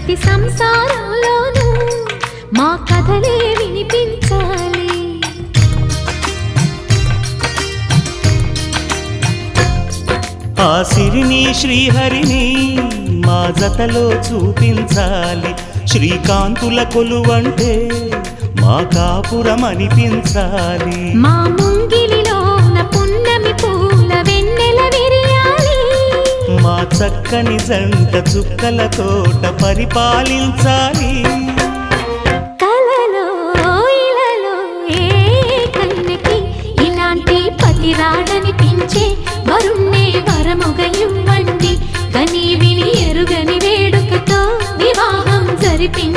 ప్రతి సంసారంలోనూ మా కథలే వినిపించాలి. ఆ సిరిని శ్రీహరిని మా జతలో చూపించాలి. శ్రీకాంతుల కొలువంటే మా కాపురం అనిపించాలి. మా ముంగిలిలోన పున్నమి పూల వెన్నెల విరియాలి. మా చక్కని జంట చుక్కల తోట పరిపాలించాలి. కలలో ఇలలో ఏ కన్నెకి ఇలాంటి పతి రాడనిపించే వరుణ్ణే వరముగా ఇవ్వండి. కని విని ఎరుగని వేడుకతో వివాహం జరిపించండి.